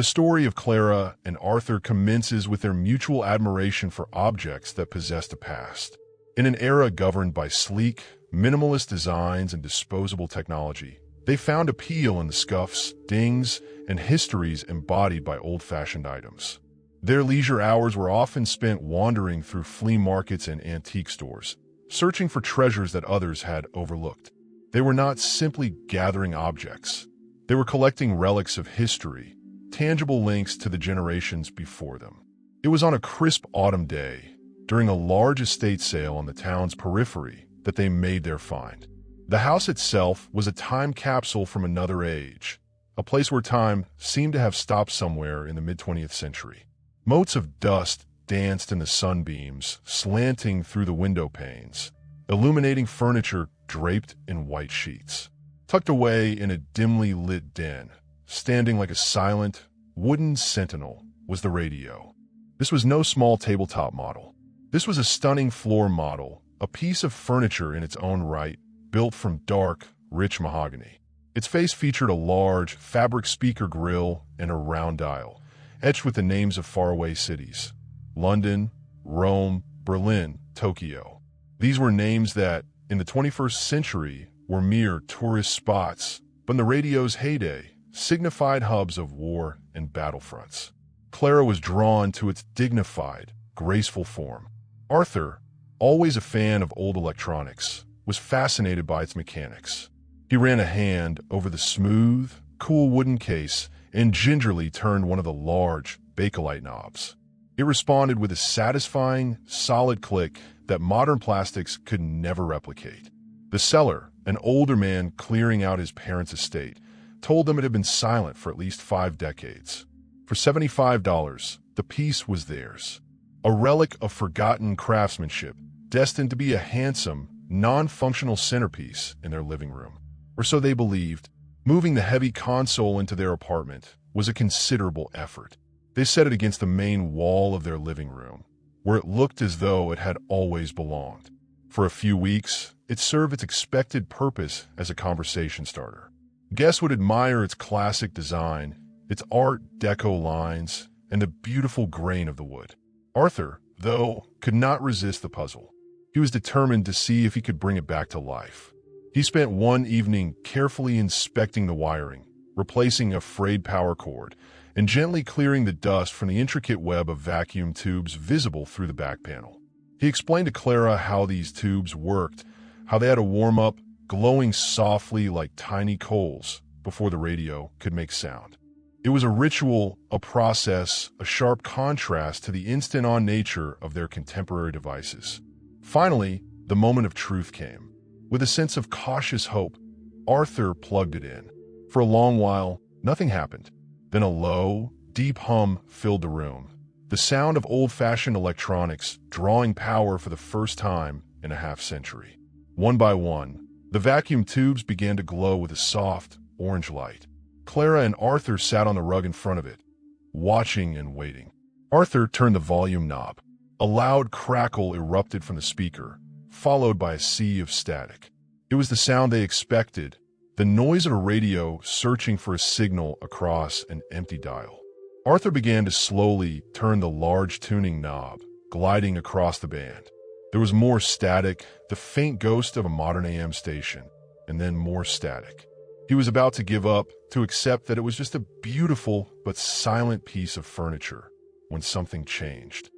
The story of Clara and Arthur commences with their mutual admiration for objects that possessed a past. In an era governed by sleek, minimalist designs and disposable technology, they found appeal in the scuffs, dings, and histories embodied by old-fashioned items. Their leisure hours were often spent wandering through flea markets and antique stores, searching for treasures that others had overlooked. They were not simply gathering objects. They were collecting relics of history, tangible links to the generations before them. It was on a crisp autumn day, during a large estate sale on the town's periphery, that they made their find. The house itself was a time capsule from another age, a place where time seemed to have stopped somewhere in the mid-20th century. Motes of dust danced in the sunbeams, slanting through the window panes, illuminating furniture draped in white sheets. Tucked away in a dimly lit den, standing like a silent, wooden sentinel, was the radio. This was no small tabletop model. This was a stunning floor model, a piece of furniture in its own right, built from dark, rich mahogany. Its face featured a large, fabric speaker grille and a round dial, etched with the names of faraway cities: London, Rome, Berlin, Tokyo. These were names that, in the 21st century, were mere tourist spots, but in the radio's heyday, signified hubs of war and battlefronts. Clara was drawn to its dignified, graceful form. Arthur, always a fan of old electronics, was fascinated by its mechanics. He ran a hand over the smooth, cool wooden case and gingerly turned one of the large Bakelite knobs. It responded with a satisfying, solid click that modern plastics could never replicate. The seller, an older man clearing out his parents' estate, told them it had been silent for at least 5 decades. For $75, the piece was theirs. A relic of forgotten craftsmanship, destined to be a handsome, non-functional centerpiece in their living room. Or so they believed. Moving the heavy console into their apartment was a considerable effort. They set it against the main wall of their living room, where it looked as though it had always belonged. For a few weeks, it served its expected purpose as a conversation starter. Guests would admire its classic design, its Art Deco lines, and the beautiful grain of the wood. Arthur, though, could not resist the puzzle. He was determined to see if he could bring it back to life. He spent one evening carefully inspecting the wiring, replacing a frayed power cord, and gently clearing the dust from the intricate web of vacuum tubes visible through the back panel. He explained to Clara how these tubes worked, how they had to warm up, glowing softly like tiny coals, before the radio could make sound. It was a ritual, a process, a sharp contrast to the instant-on nature of their contemporary devices. Finally, the moment of truth came. With a sense of cautious hope, Arthur plugged it in. For a long while, nothing happened. Then a low, deep hum filled the room, the sound of old-fashioned electronics drawing power for the first time in a half-century. One by one, the vacuum tubes began to glow with a soft, orange light. Clara and Arthur sat on the rug in front of it, watching and waiting. Arthur turned the volume knob. A loud crackle erupted from the speaker, followed by a sea of static. It was the sound they expected, the noise of a radio searching for a signal across an empty dial. Arthur began to slowly turn the large tuning knob, gliding across the band. There was more static, the faint ghost of a modern AM station, and then more static. He was about to give up, to accept that it was just a beautiful but silent piece of furniture, when something changed.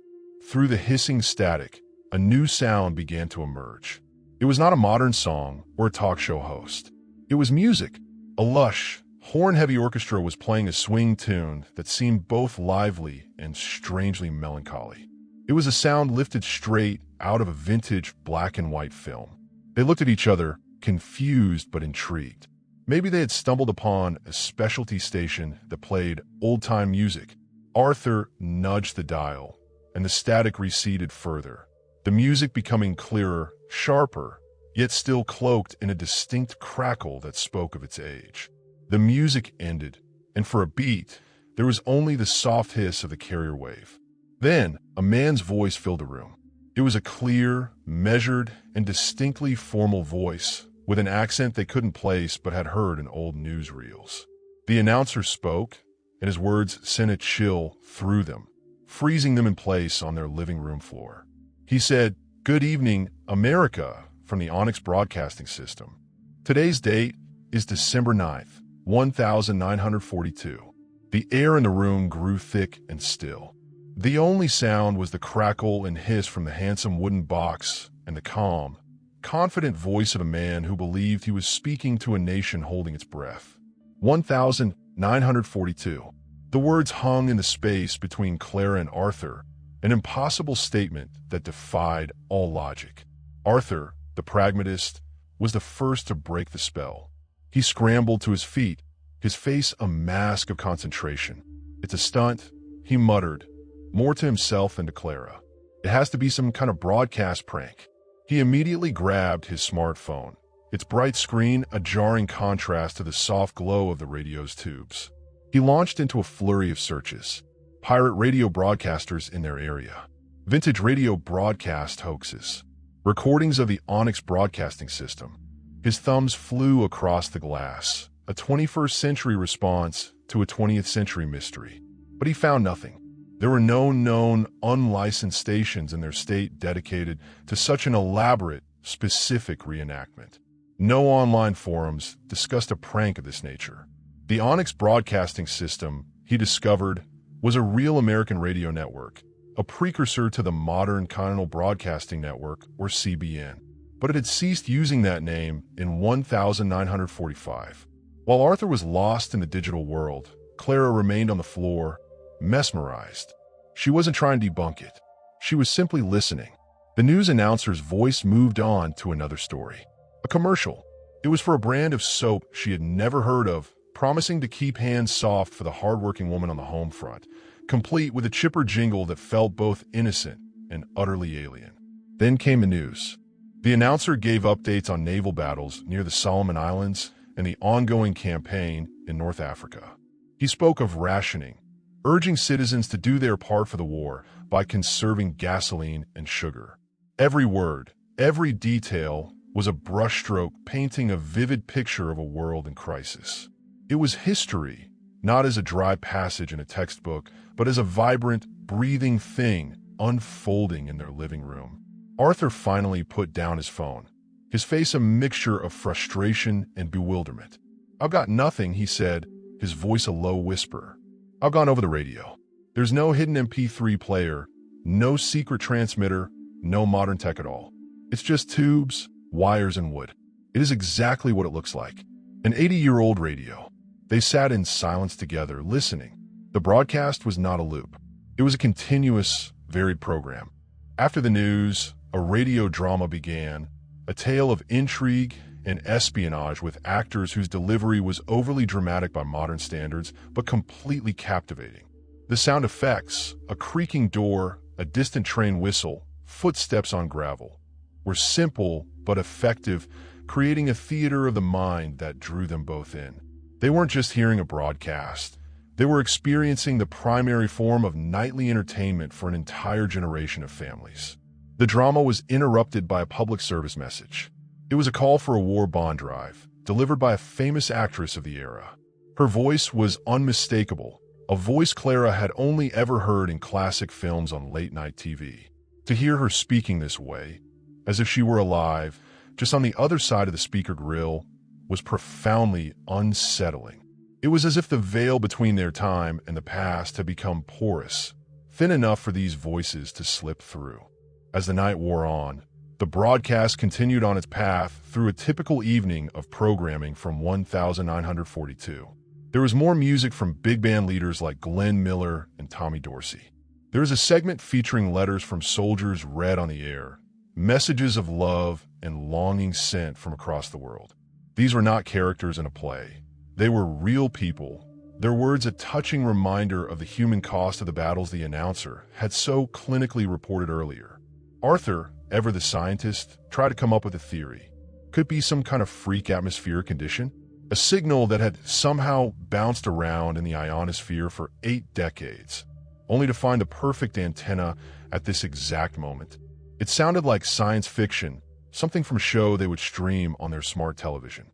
Through the hissing static, a new sound began to emerge. It was not a modern song or a talk show host. It was music. A lush, horn-heavy orchestra was playing a swing tune that seemed both lively and strangely melancholy. It was a sound lifted straight out of a vintage black and white film. They looked at each other, confused but intrigued. Maybe they had stumbled upon a specialty station that played old-time music. Arthur nudged the dial, and the static receded further, the music becoming clearer, sharper, yet still cloaked in a distinct crackle that spoke of its age. The music ended, and for a beat, there was only the soft hiss of the carrier wave. Then, a man's voice filled the room. It was a clear, measured, and distinctly formal voice, with an accent they couldn't place but had heard in old newsreels. The announcer spoke, and his words sent a chill through them, freezing them in place on their living room floor. He said, "Good evening, America," from the Onyx Broadcasting System. Today's date is December 9th, 1942. The air in the room grew thick and still. The only sound was the crackle and hiss from the handsome wooden box and the calm, confident voice of a man who believed he was speaking to a nation holding its breath. 1942. The words hung in the space between Clara and Arthur, an impossible statement that defied all logic. Arthur, the pragmatist, was the first to break the spell. He scrambled to his feet, his face a mask of concentration. "It's a stunt," he muttered, more to himself than to Clara. "It has to be some kind of broadcast prank." He immediately grabbed his smartphone, its bright screen a jarring contrast to the soft glow of the radio's tubes. He launched into a flurry of searches. Pirate radio broadcasters in their area, vintage radio broadcast hoaxes, recordings of the Onyx Broadcasting System. His thumbs flew across the glass, a 21st century response to a 20th century mystery. But he found nothing. There were no known, unlicensed stations in their state dedicated to such an elaborate, specific reenactment. No online forums discussed a prank of this nature. The Onyx Broadcasting System, he discovered, was a real American radio network, a precursor to the modern Continental Broadcasting Network, or CBN. But it had ceased using that name in 1945. While Arthur was lost in the digital world, Clara remained on the floor, mesmerized. She wasn't trying to debunk it. She was simply listening. The news announcer's voice moved on to another story. A commercial. It was for a brand of soap she had never heard of, promising to keep hands soft for the hardworking woman on the home front, complete with a chipper jingle that felt both innocent and utterly alien. Then came the news. The announcer gave updates on naval battles near the Solomon Islands and the ongoing campaign in North Africa. He spoke of rationing, urging citizens to do their part for the war by conserving gasoline and sugar. Every word, every detail was a brushstroke painting a vivid picture of a world in crisis. It was history, not as a dry passage in a textbook, but as a vibrant, breathing thing unfolding in their living room. Arthur finally put down his phone, his face a mixture of frustration and bewilderment. "I've got nothing," he said, his voice a low whisper. "I've gone over the radio. There's no hidden MP3 player, no secret transmitter, no modern tech at all. It's just tubes, wires, and wood. It is exactly what it looks like. An 80-year-old radio." They sat in silence together, listening. The broadcast was not a loop. It was a continuous, varied program. After the news, a radio drama began, a tale of intrigue and espionage with actors whose delivery was overly dramatic by modern standards, but completely captivating. The sound effects, a creaking door, a distant train whistle, footsteps on gravel, were simple but effective, creating a theater of the mind that drew them both in. They weren't just hearing a broadcast. They were experiencing the primary form of nightly entertainment for an entire generation of families. The drama was interrupted by a public service message. It was a call for a war bond drive, delivered by a famous actress of the era. Her voice was unmistakable, a voice Clara had only ever heard in classic films on late-night TV. To hear her speaking this way, as if she were alive, just on the other side of the speaker grill, was profoundly unsettling. It was as if the veil between their time and the past had become porous, thin enough for these voices to slip through. As the night wore on, the broadcast continued on its path through a typical evening of programming from 1942. There was more music from big band leaders like Glenn Miller and Tommy Dorsey. There was a segment featuring letters from soldiers read on the air, messages of love and longing sent from across the world. These were not characters in a play. They were real people, their words a touching reminder of the human cost of the battles the announcer had so clinically reported earlier. Arthur, ever the scientist, tried to come up with a theory. Could it be some kind of freak atmospheric condition? A signal that had somehow bounced around in the ionosphere for 8 decades, only to find the perfect antenna at this exact moment. It sounded like science fiction, something from a show they would stream on their smart television.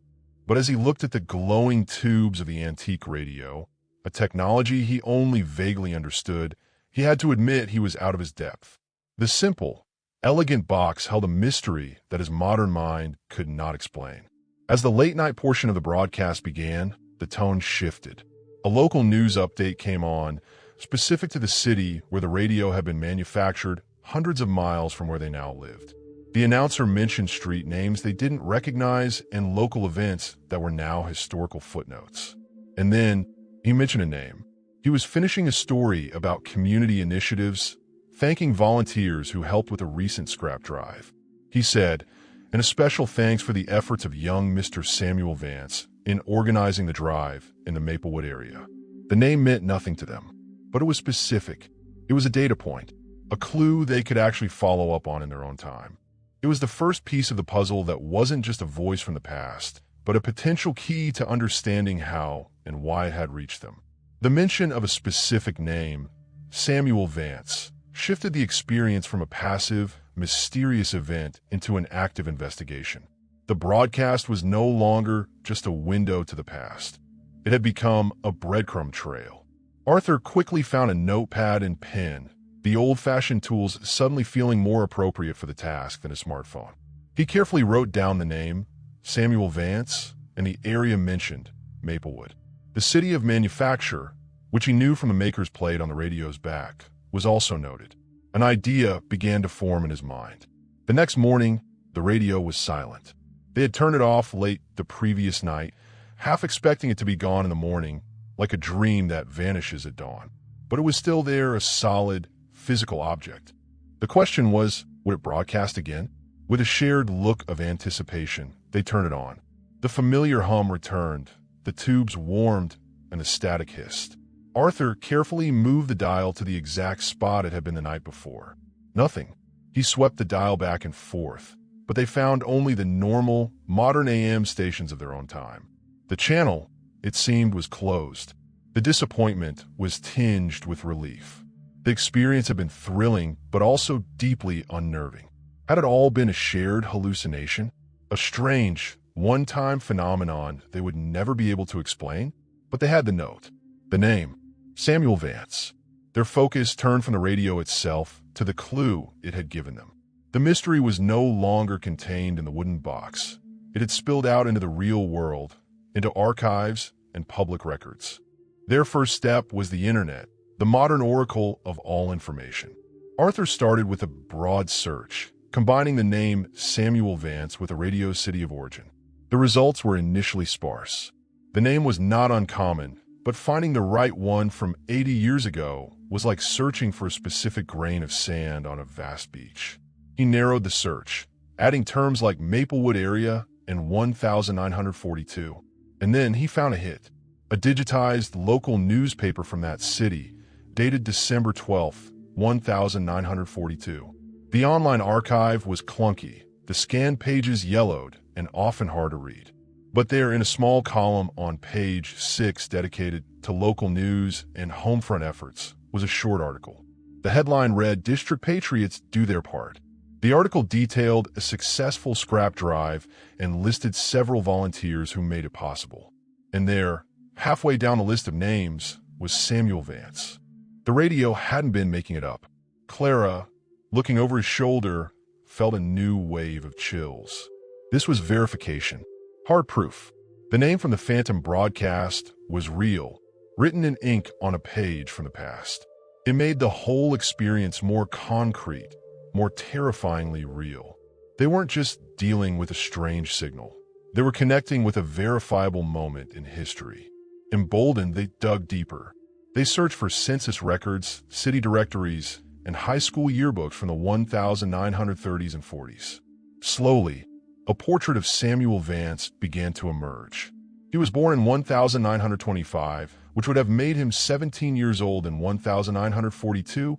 But as he looked at the glowing tubes of the antique radio, a a technology he only vaguely understood. He had to admit he was out of his depth. The simple, elegant box held a mystery that his modern mind could not explain. As the late-night portion of the broadcast began, the tone shifted. A local news update came on, specific to the city where the radio had been manufactured hundreds of miles from where they now lived. The announcer mentioned street names they didn't recognize and local events that were now historical footnotes. And then he mentioned a name. He was finishing a story about community initiatives, thanking volunteers who helped with a recent scrap drive. He said, "And a special thanks for the efforts of young Mr. Samuel Vance in organizing the drive in the Maplewood area." The name meant nothing to them, but it was specific. It was a data point, a clue they could actually follow up on in their own time. It was the first piece of the puzzle that wasn't just a voice from the past, but a potential key to understanding how and why it had reached them. The mention of a specific name, Samuel Vance, shifted the experience from a passive, mysterious event into an active investigation. The broadcast was no longer just a window to the past. It had become a breadcrumb trail. Arthur quickly found a notepad and pen, the old-fashioned tools suddenly feeling more appropriate for the task than a smartphone. He carefully wrote down the name, Samuel Vance, and the area mentioned, Maplewood. The city of manufacture, which he knew from the maker's plate on the radio's back, was also noted. An idea began to form in his mind. The next morning, the radio was silent. They had turned it off late the previous night, half expecting it to be gone in the morning, like a dream that vanishes at dawn. But it was still there, a solid, physical object. The question was, would it broadcast again? With a shared look of anticipation, they turned it on. The familiar hum returned, the tubes warmed, and the static hissed. Arthur carefully moved the dial to the exact spot it had been the night before. Nothing. He swept the dial back and forth, but they found only the normal, modern AM stations of their own time. The channel, it seemed, was closed. The disappointment was tinged with relief. The experience had been thrilling, but also deeply unnerving. Had it all been a shared hallucination? A strange, one-time phenomenon they would never be able to explain? But they had the note. The name, Samuel Vance. Their focus turned from the radio itself to the clue it had given them. The mystery was no longer contained in the wooden box. It had spilled out into the real world, into archives and public records. Their first step was the internet, the modern oracle of all information. Arthur started with a broad search, combining the name Samuel Vance with the radio's city of origin. The results were initially sparse. The name was not uncommon, but finding the right one from 80 years ago was like searching for a specific grain of sand on a vast beach. He narrowed the search, adding terms like Maplewood area and 1942. And then he found a hit, a digitized local newspaper from that city, dated December 12, 1942. The online archive was clunky, the scanned pages yellowed and often hard to read. But there, in a small column on page 6 dedicated to local news and homefront efforts, was a short article. The headline read, "District Patriots do their part." The article detailed a successful scrap drive and listed several volunteers who made it possible. And there, halfway down the list of names, was Samuel Vance. The radio hadn't been making it up. Clara, looking over his shoulder, felt a new wave of chills. This was verification. Hard proof. The name from the phantom broadcast was real, written in ink on a page from the past. It made the whole experience more concrete, more terrifyingly real. They weren't just dealing with a strange signal. They were connecting with a verifiable moment in history. Emboldened, they dug deeper. They searched for census records, city directories, and high school yearbooks from the 1930s and 40s. Slowly, a portrait of Samuel Vance began to emerge. He was born in 1925, which would have made him 17 years old in 1942,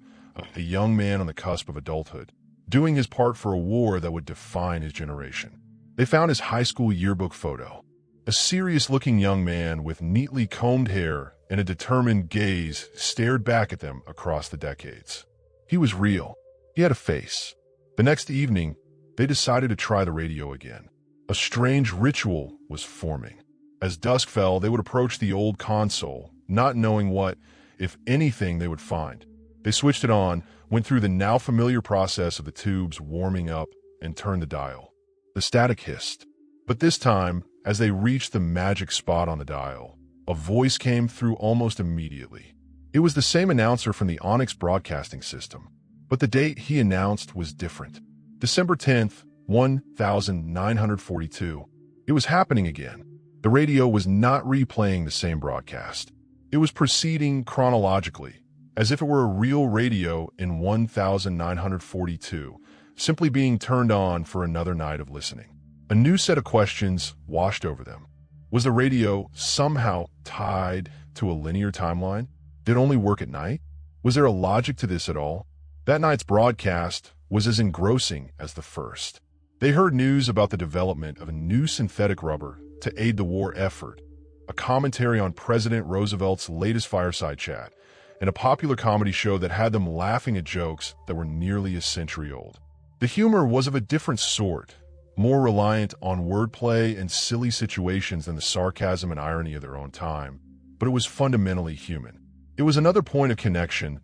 a young man on the cusp of adulthood, doing his part for a war that would define his generation. They found his high school yearbook photo. A serious-looking young man with neatly combed hair and a determined gaze stared back at them across the decades. He was real. He had a face. The next evening, they decided to try the radio again. A strange ritual was forming. As dusk fell, they would approach the old console, not knowing what, if anything, they would find. They switched it on, went through the now familiar process of the tubes warming up, and turned the dial. The static hissed. But this time, as they reached the magic spot on the dial, a voice came through almost immediately. It was the same announcer from the Onyx broadcasting system, but the date he announced was different. December 10th, 1942. It was happening again. The radio was not replaying the same broadcast. It was proceeding chronologically, as if it were a real radio in 1942, simply being turned on for another night of listening. A new set of questions washed over them. Was the radio somehow tied to a linear timeline? Did it only work at night? Was there a logic to this at all? That night's broadcast was as engrossing as the first. They heard news about the development of a new synthetic rubber to aid the war effort, a commentary on President Roosevelt's latest fireside chat, and a popular comedy show that had them laughing at jokes that were nearly a century old. The humor was of a different sort, more reliant on wordplay and silly situations than the sarcasm and irony of their own time, but it was fundamentally human. It was another point of connection,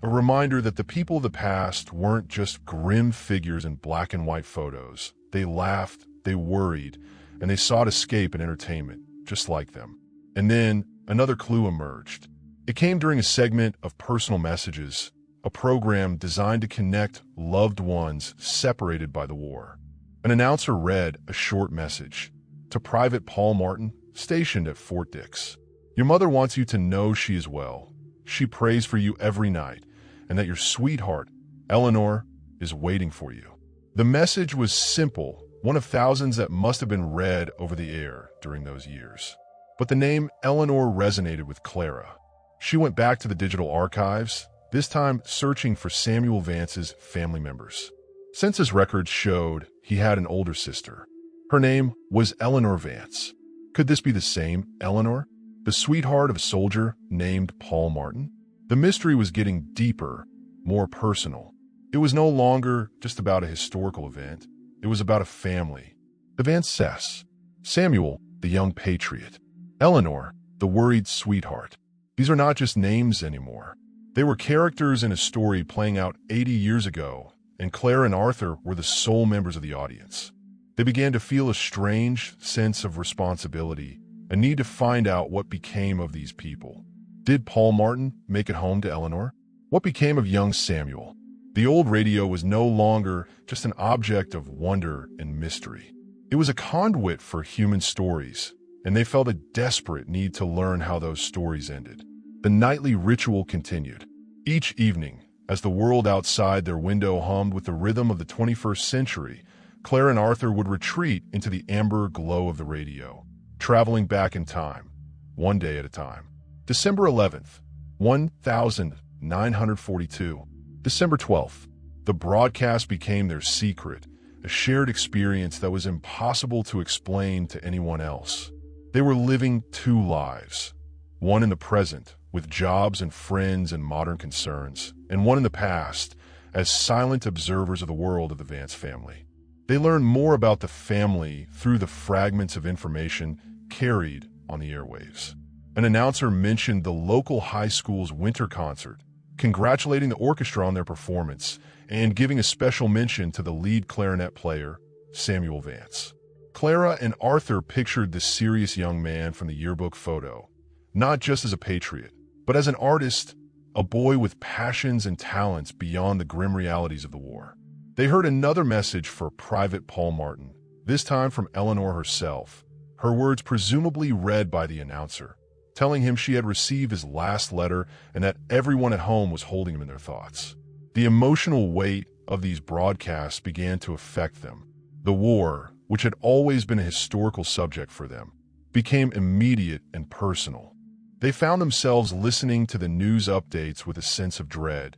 a reminder that the people of the past weren't just grim figures in black and white photos. They laughed, they worried, and they sought escape and entertainment, just like them. And then another clue emerged. It came during a segment of Personal Messages, a program designed to connect loved ones separated by the war. An announcer read a short message to Private Paul Martin, stationed at Fort Dix. Your mother wants you to know she is well. She prays for you every night, and that your sweetheart, Eleanor, is waiting for you. The message was simple, one of thousands that must have been read over the air during those years. But the name Eleanor resonated with Clara. She went back to the digital archives, this time searching for Samuel Vance's family members. Census records showed he had an older sister. Her name was Eleanor Vance. Could this be the same Eleanor, the sweetheart of a soldier named Paul Martin? The mystery was getting deeper, more personal. It was no longer just about a historical event. It was about a family. The Vances. Samuel, the young patriot. Eleanor, the worried sweetheart. These are not just names anymore. They were characters in a story playing out 80 years ago, and Claire and Arthur were the sole members of the audience. They began to feel a strange sense of responsibility, a need to find out what became of these people. Did Paul Martin make it home to Eleanor? What became of young Samuel? The old radio was no longer just an object of wonder and mystery. It was a conduit for human stories, and they felt a desperate need to learn how those stories ended. The nightly ritual continued. Each evening, as the world outside their window hummed with the rhythm of the 21st century, Claire and Arthur would retreat into the amber glow of the radio, traveling back in time, one day at a time. December 11th, 1942. December 12th. The broadcast became their secret, a shared experience that was impossible to explain to anyone else. They were living two lives, one in the present, with jobs and friends and modern concerns, and one in the past, as silent observers of the world of the Vance family. They learned more about the family through the fragments of information carried on the airwaves. An announcer mentioned the local high school's winter concert, congratulating the orchestra on their performance and giving a special mention to the lead clarinet player, Samuel Vance. Clara and Arthur pictured the serious young man from the yearbook photo, not just as a patriot, but as an artist, a boy with passions and talents beyond the grim realities of the war. They heard another message for Private Paul Martin, this time from Eleanor herself, her words presumably read by the announcer, telling him she had received his last letter and that everyone at home was holding him in their thoughts. The emotional weight of these broadcasts began to affect them. The war, which had always been a historical subject for them, became immediate and personal. They found themselves listening to the news updates with a sense of dread,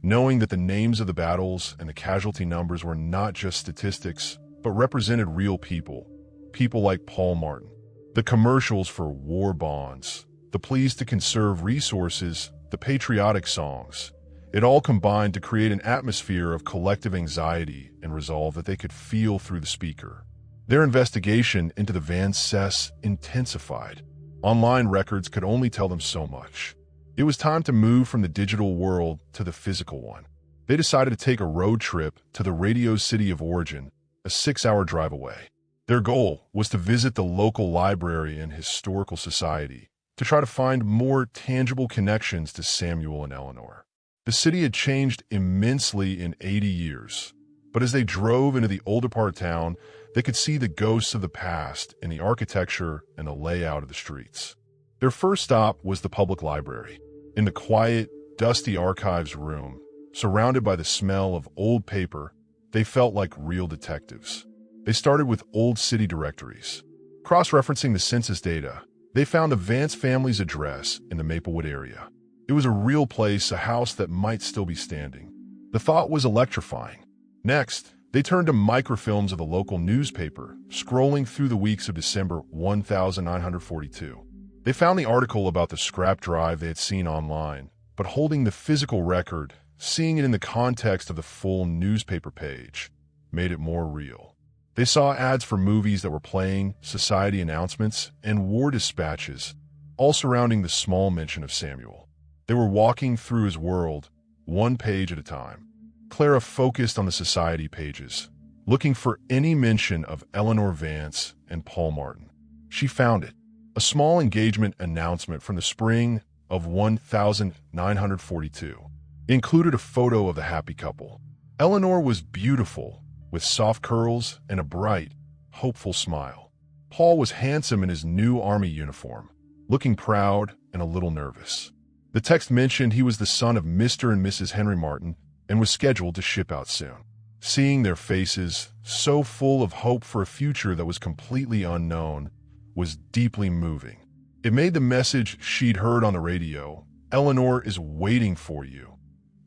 knowing that the names of the battles and the casualty numbers were not just statistics, but represented real people, people like Paul Martin. The commercials for war bonds, the pleas to conserve resources, the patriotic songs, it all combined to create an atmosphere of collective anxiety and resolve that they could feel through the speaker. Their investigation into the Vances intensified. Online records could only tell them so much. It was time to move from the digital world to the physical one. They decided to take a road trip to the radio's city of origin, a 6-hour drive away. Their goal was to visit the local library and historical society to try to find more tangible connections to Samuel and Eleanor. The city had changed immensely in 80 years, but as they drove into the older part of town, they could see the ghosts of the past in the architecture and the layout of the streets. Their first stop was the public library. In the quiet, dusty archives room, surrounded by the smell of old paper, they felt like real detectives. They started with old city directories. Cross-referencing the census data, they found the Vance family's address in the Maplewood area. It was a real place, a house that might still be standing. The thought was electrifying. Next, they turned to microfilms of the local newspaper, scrolling through the weeks of December 1942. They found the article about the scrap drive they had seen online, but holding the physical record, seeing it in the context of the full newspaper page, made it more real. They saw ads for movies that were playing, society announcements, and war dispatches, all surrounding the small mention of Samuel. They were walking through his world, one page at a time. Clara focused on the society pages, looking for any mention of Eleanor Vance and Paul Martin. She found it. A small engagement announcement from the spring of 1942 included a photo of the happy couple. Eleanor was beautiful, with soft curls and a bright, hopeful smile. Paul was handsome in his new army uniform, looking proud and a little nervous. The text mentioned he was the son of Mr. and Mrs. Henry Martin and was scheduled to ship out soon. Seeing their faces, so full of hope for a future that was completely unknown, was deeply moving. It made the message she'd heard on the radio, "Eleanor is waiting for you,"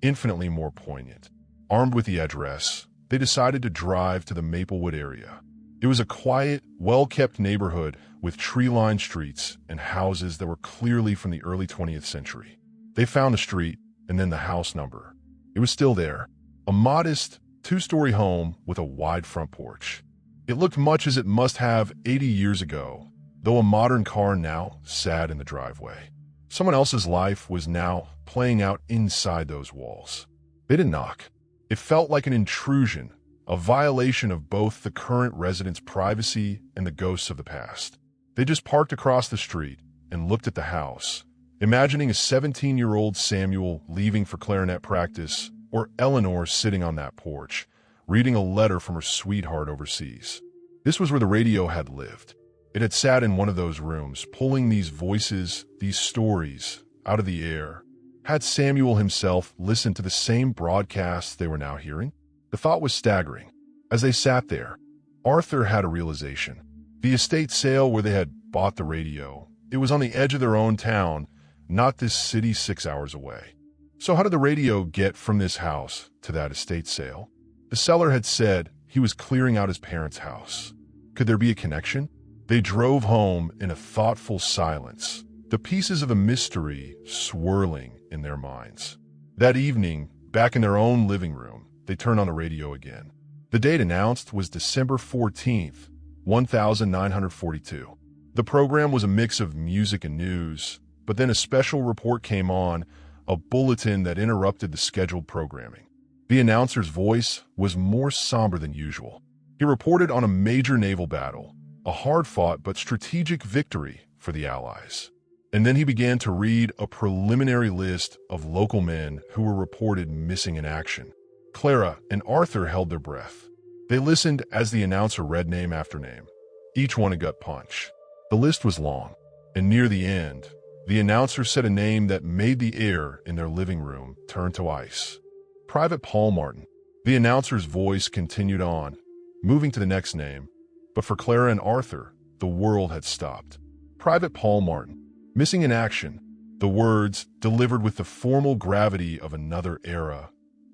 infinitely more poignant. Armed with the address, they decided to drive to the Maplewood area. It was a quiet, well-kept neighborhood with tree-lined streets and houses that were clearly from the early 20th century. They found the street and then the house number. It was still there, a modest, 2-story home with a wide front porch. It looked much as it must have 80 years ago, though a modern car now sat in the driveway. Someone else's life was now playing out inside those walls. They didn't knock. It felt like an intrusion, a violation of both the current residents' privacy and the ghosts of the past. They just parked across the street and looked at the house, imagining a 17-year-old Samuel leaving for clarinet practice or Eleanor sitting on that porch, reading a letter from her sweetheart overseas. This was where the radio had lived. It had sat in one of those rooms, pulling these voices, these stories, out of the air. Had Samuel himself listened to the same broadcasts they were now hearing? The thought was staggering. As they sat there, Arthur had a realization. The estate sale where they had bought the radio, it was on the edge of their own town, not this city 6 hours away. So how did the radio get from this house to that estate sale? The seller had said he was clearing out his parents' house. Could there be a connection? They drove home in a thoughtful silence, the pieces of a mystery swirling in their minds. That evening, back in their own living room, they turned on the radio again. The date announced was December 14th, 1942. The program was a mix of music and news, but then a special report came on, a bulletin that interrupted the scheduled programming. The announcer's voice was more somber than usual. He reported on a major naval battle, a hard-fought but strategic victory for the Allies. And then he began to read a preliminary list of local men who were reported missing in action. Clara and Arthur held their breath. They listened as the announcer read name after name, each one a gut punch. The list was long, and near the end, the announcer said a name that made the air in their living room turn to ice. Private Paul Martin. The announcer's voice continued on, moving to the next name, but for Clara and Arthur, the world had stopped. Private Paul Martin. Missing in action, the words, delivered with the formal gravity of another era,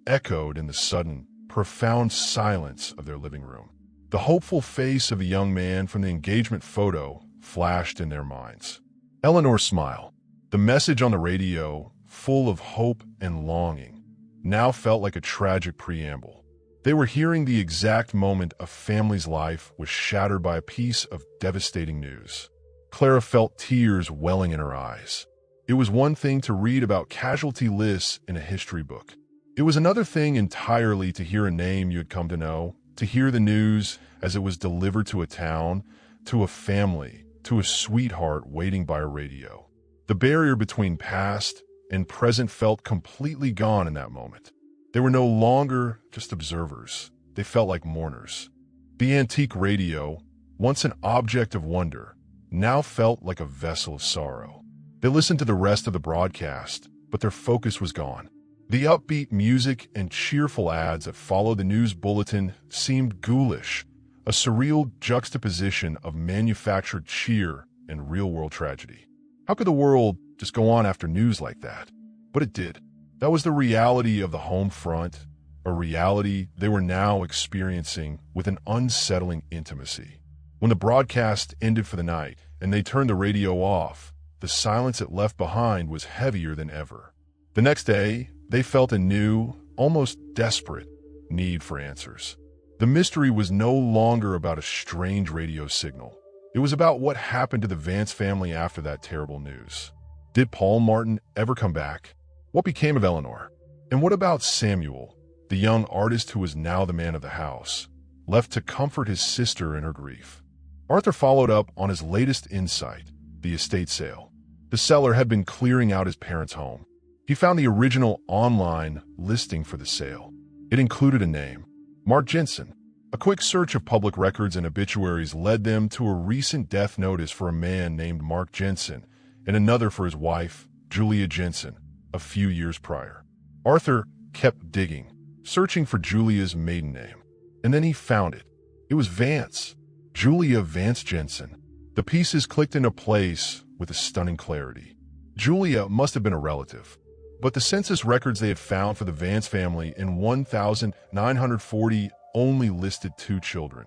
echoed in the sudden, profound silence of their living room. The hopeful face of the young man from the engagement photo flashed in their minds. Eleanor's smile, the message on the radio, full of hope and longing, now felt like a tragic preamble. They were hearing the exact moment a family's life was shattered by a piece of devastating news. Clara felt tears welling in her eyes. It was one thing to read about casualty lists in a history book. It was another thing entirely to hear a name you had come to know, to hear the news as it was delivered to a town, to a family, to a sweetheart waiting by a radio. The barrier between past and present felt completely gone in that moment. They were no longer just observers. They felt like mourners. The antique radio, once an object of wonder, now felt like a vessel of sorrow. They listened to the rest of the broadcast, but their focus was gone. The upbeat music and cheerful ads that followed the news bulletin seemed ghoulish, a surreal juxtaposition of manufactured cheer and real-world tragedy. How could the world just go on after news like that? But it did. That was the reality of the home front, a reality they were now experiencing with an unsettling intimacy. When the broadcast ended for the night and they turned the radio off, the silence it left behind was heavier than ever. The next day, they felt a new, almost desperate, need for answers. The mystery was no longer about a strange radio signal. It was about what happened to the Vance family after that terrible news. Did Paul Martin ever come back? What became of Eleanor? And what about Samuel, the young artist who was now the man of the house, left to comfort his sister in her grief? Arthur followed up on his latest insight, the estate sale. The seller had been clearing out his parents' home. He found the original online listing for the sale. It included a name, Mark Jensen. A quick search of public records and obituaries led them to a recent death notice for a man named Mark Jensen and another for his wife, Julia Jensen, a few years prior. Arthur kept digging, searching for Julia's maiden name. And then he found it. It was Vance, Julia Vance Jensen. The pieces clicked into place with a stunning clarity. Julia must have been a relative, but the census records they had found for the Vance family in 1940 only listed 2 children,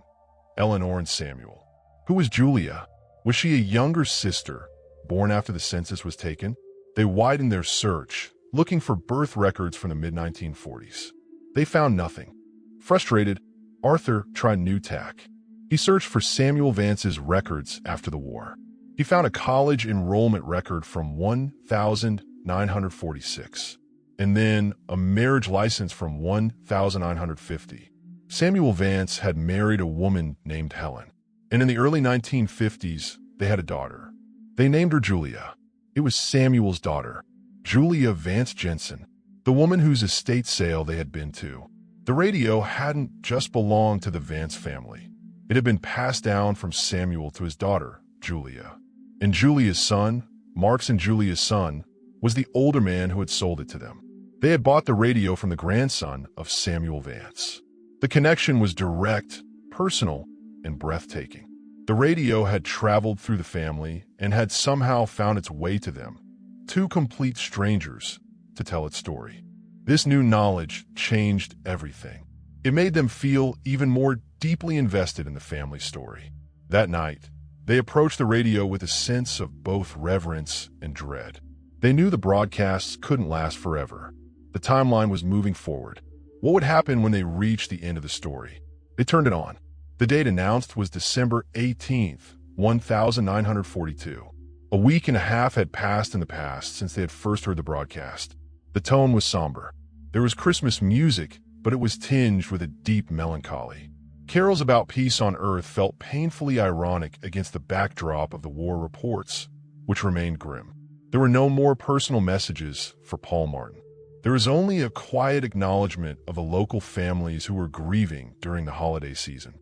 Eleanor and Samuel. Who was Julia? Was she a younger sister, born after the census was taken? They widened their search, looking for birth records from the mid-1940s. They found nothing. Frustrated, Arthur tried new tack. He searched for Samuel Vance's records after the war. He found a college enrollment record from 1946, and then a marriage license from 1950. Samuel Vance had married a woman named Helen, and in the early 1950s, they had a daughter. They named her Julia. It was Samuel's daughter, Julia Vance Jensen, the woman whose estate sale they had been to. The radio hadn't just belonged to the Vance family. It had been passed down from Samuel to his daughter, Julia. And Julia's son, Mark's and Julia's son, was the older man who had sold it to them. They had bought the radio from the grandson of Samuel Vance. The connection was direct, personal, and breathtaking. The radio had traveled through the family and had somehow found its way to them, 2 complete strangers, to tell its story. This new knowledge changed everything. It made them feel even more deeply invested in the family story. That night, they approached the radio with a sense of both reverence and dread. They knew the broadcasts couldn't last forever. The timeline was moving forward. What would happen when they reached the end of the story? They turned it on. The date announced was December 18th, 1942. A week and a half had passed in the past since they had first heard the broadcast. The tone was somber. There was Christmas music, but it was tinged with a deep melancholy. Carols about peace on Earth felt painfully ironic against the backdrop of the war reports, which remained grim. There were no more personal messages for Paul Martin. There was only a quiet acknowledgement of the local families who were grieving during the holiday season.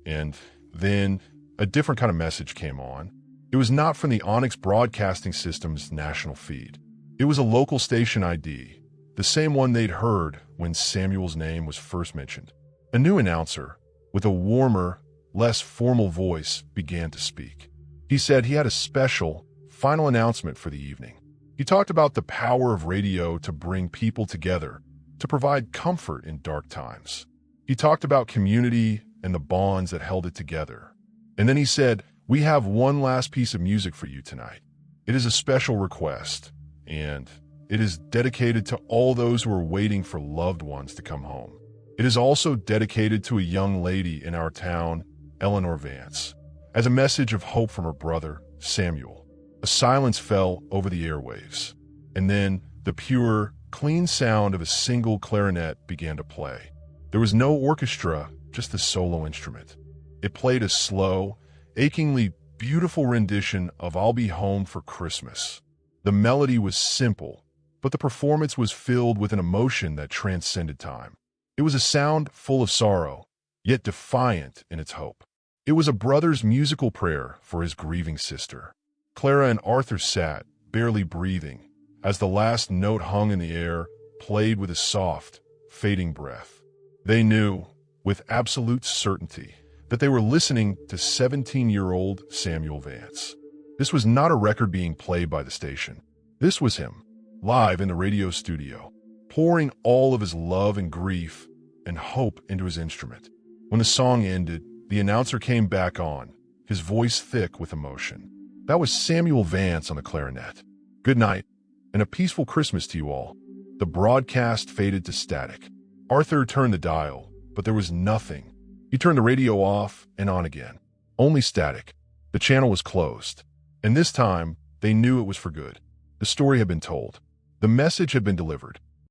And then a different kind of message came on. It was not from the Onyx Broadcasting System's national feed. It was a local station ID, the same one they'd heard when Samuel's name was first mentioned. A new announcer, with a warmer, less formal voice, began to speak. He said he had a special, final announcement for the evening. He talked about the power of radio to bring people together, to provide comfort in dark times. He talked about community and the bonds that held it together. And then he said, "We have one last piece of music for you tonight. It is a special request, and it is dedicated to all those who are waiting for loved ones to come home. It is also dedicated to a young lady in our town, Eleanor Vance, as a message of hope from her brother, Samuel. A silence fell over the airwaves, and then the pure, clean sound of a single clarinet began to play. There was no orchestra, just the solo instrument. It played a slow, achingly beautiful rendition of "I'll Be Home for Christmas." The melody was simple, but the performance was filled with an emotion that transcended time. It was a sound full of sorrow, yet defiant in its hope. It was a brother's musical prayer for his grieving sister. Clara and Arthur sat, barely breathing, as the last note hung in the air, played with a soft, fading breath. They knew, with absolute certainty, that they were listening to 17-year-old Samuel Vance. This was not a record being played by the station. This was him, live in the radio studio, pouring all of his love and grief and hope into his instrument. When the song ended, the announcer came back on, his voice thick with emotion. That was Samuel Vance on the clarinet. Good night, and a peaceful Christmas to you all. The broadcast faded to static. Arthur turned the dial, but there was nothing. He turned the radio off and on again. Only static. The channel was closed. And this time, they knew it was for good. The story had been told. The message had been delivered.